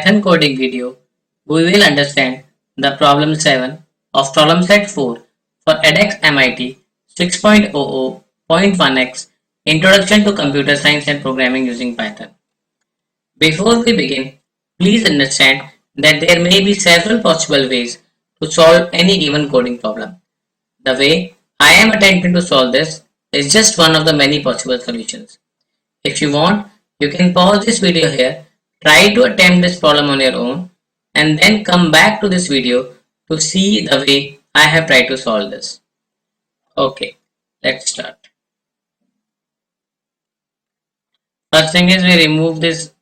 Python coding video, we will understand the problem 7 of problem set 4 for edX MIT 6.00.1x Introduction to Computer Science and Programming using Python. Before we begin, please understand that there may be several possible ways to solve any given coding problem. The way I am attempting to solve this is just one of the many possible solutions. If you want, you can pause this video here, try to attempt this problem on your own, and then come back to this video to see the way I have tried to solve this. Okay, let's start. First thing is we remove this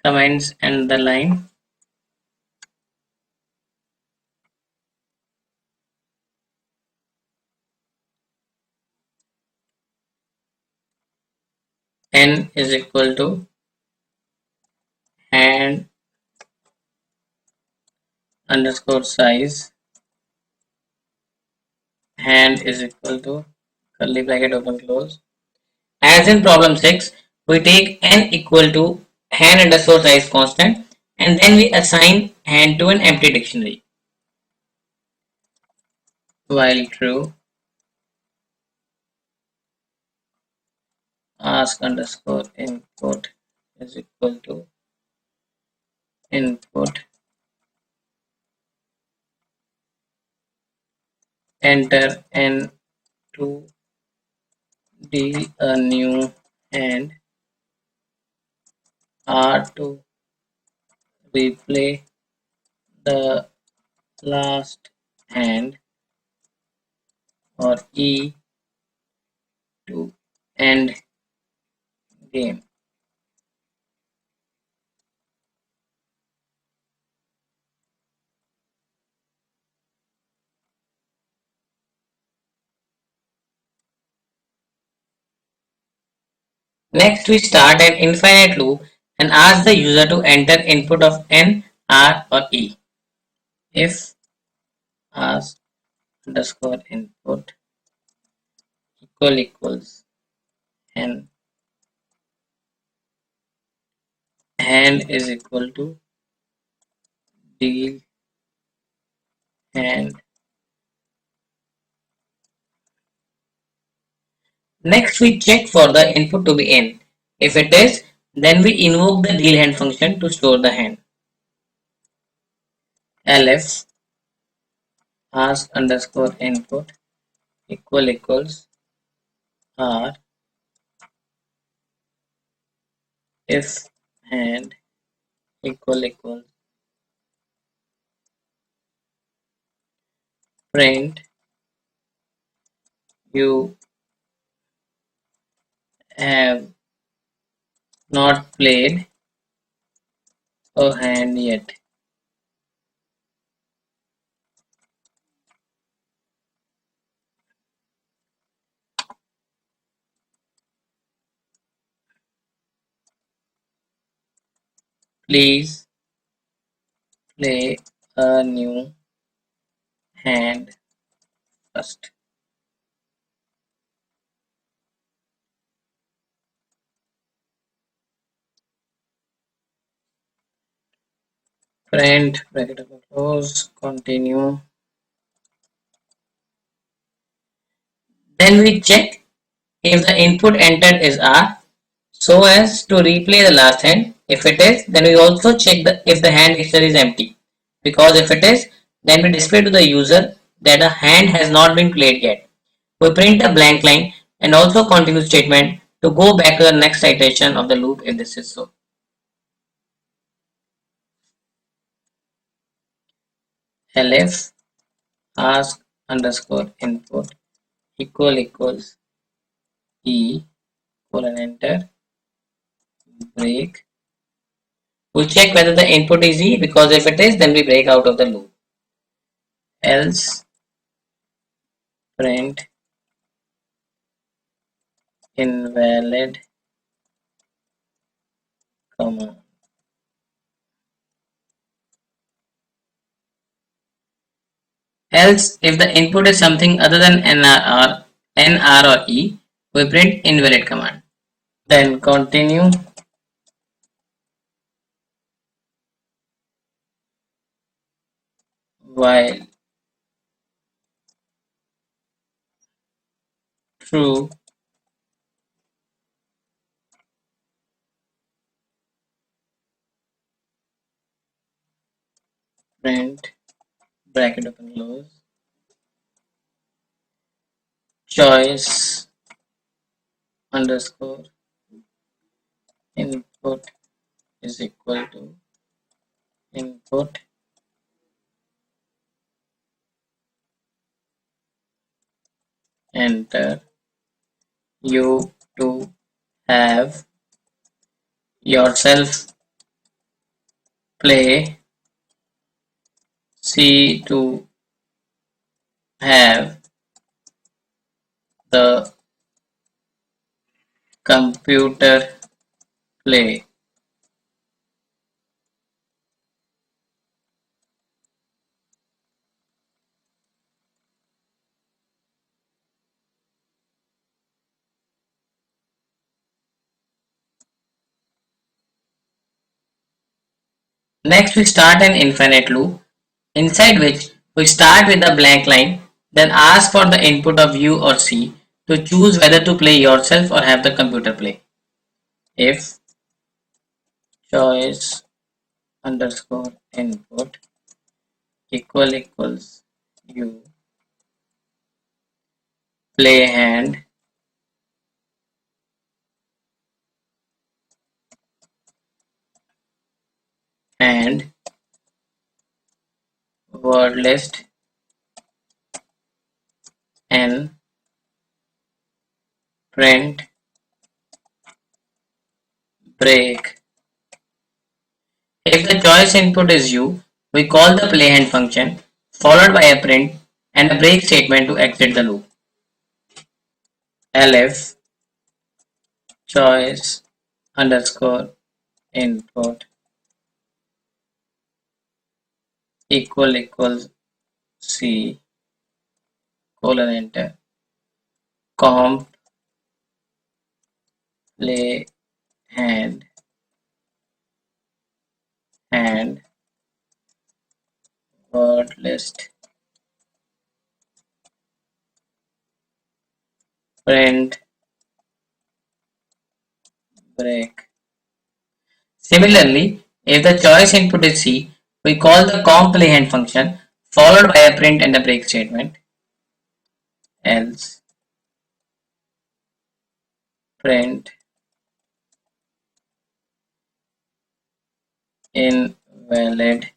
comments and the line. N is equal to hand underscore size. Hand is equal to curly bracket open close. As in problem 6, we take n equal to hand underscore size constant and then we assign hand to an empty dictionary. While true, ask underscore input is equal to input, enter n to deal a new hand, R to replay the last hand, or E to end game. Next, we start an infinite loop and ask the user to enter input of n, r, or e. If ask underscore input equals n, hand is equal to deal hand. Next, we check for the input to be n. If it is, then we invoke the deal hand function to store the hand. Elif ask underscore input equals r if hand equals print you have not played a hand yet. Please play a new hand first. Print bracket close, continue. Then we check if the input entered is R so as to replay the last hand. If it is, then we also check if the hand dictionary is empty, because if it is, then we display to the user that a hand has not been played yet. We print a blank line and also continue statement to go back to the next iteration of the loop if this is so. Elif ask underscore input equals e colon enter break. We check whether the input is e, because if it is, then we break out of the loop. Else print invalid command. Else, if the input is something other than NR or E, we print invalid command. Then continue. while true, print bracket open close, choice underscore input is equal to input enter. You to have yourself play, C to have the computer play. Next we start an infinite loop, inside which we start with a blank line, then ask for the input of U or C to choose whether to play yourself or have the computer play. If choice underscore input equals U play hand and word list and print break. If the choice input is U, we call the play hand function followed by a print and a break statement to exit the loop. Elif choice underscore input equals C colon enter comp play hand and word list print break. Similarly, if the choice input is C, we call the comp play hand function followed by a print and a break statement. Else print invalid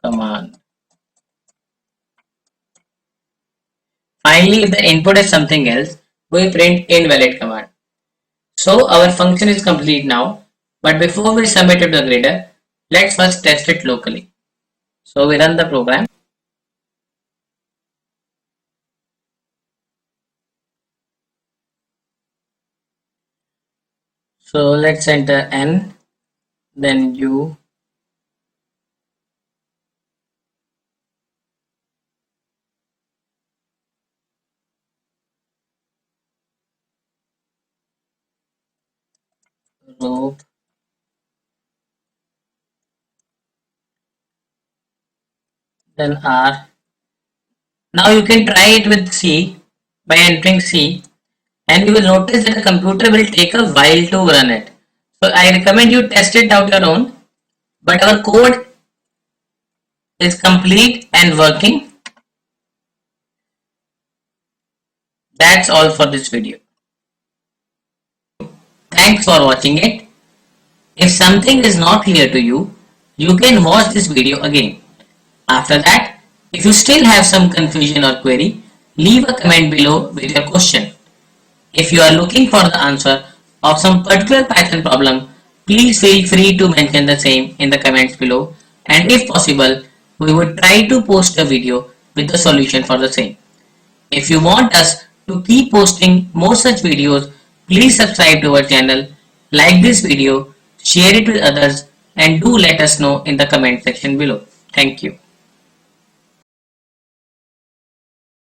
command. Finally, if the input is something else, we print invalid command. So our function is complete now, but before we submit it to the grader, let's first test it locally. So we run the program. So let's enter N, then U, rope, then R. Now you can try it with C by entering C, and you will notice that the computer will take a while to run it. So I recommend you test it out your own, but our code is complete and working. That's all for this video. Thanks for watching it. If something is not clear to you, you can watch this video again. After that, if you still have some confusion or query, leave a comment below with your question. If you are looking for the answer of some particular Python problem, please feel free to mention the same in the comments below, and if possible, we would try to post a video with the solution for the same. If you want us to keep posting more such videos, please subscribe to our channel, like this video, share it with others, and do let us know in the comment section below. Thank you.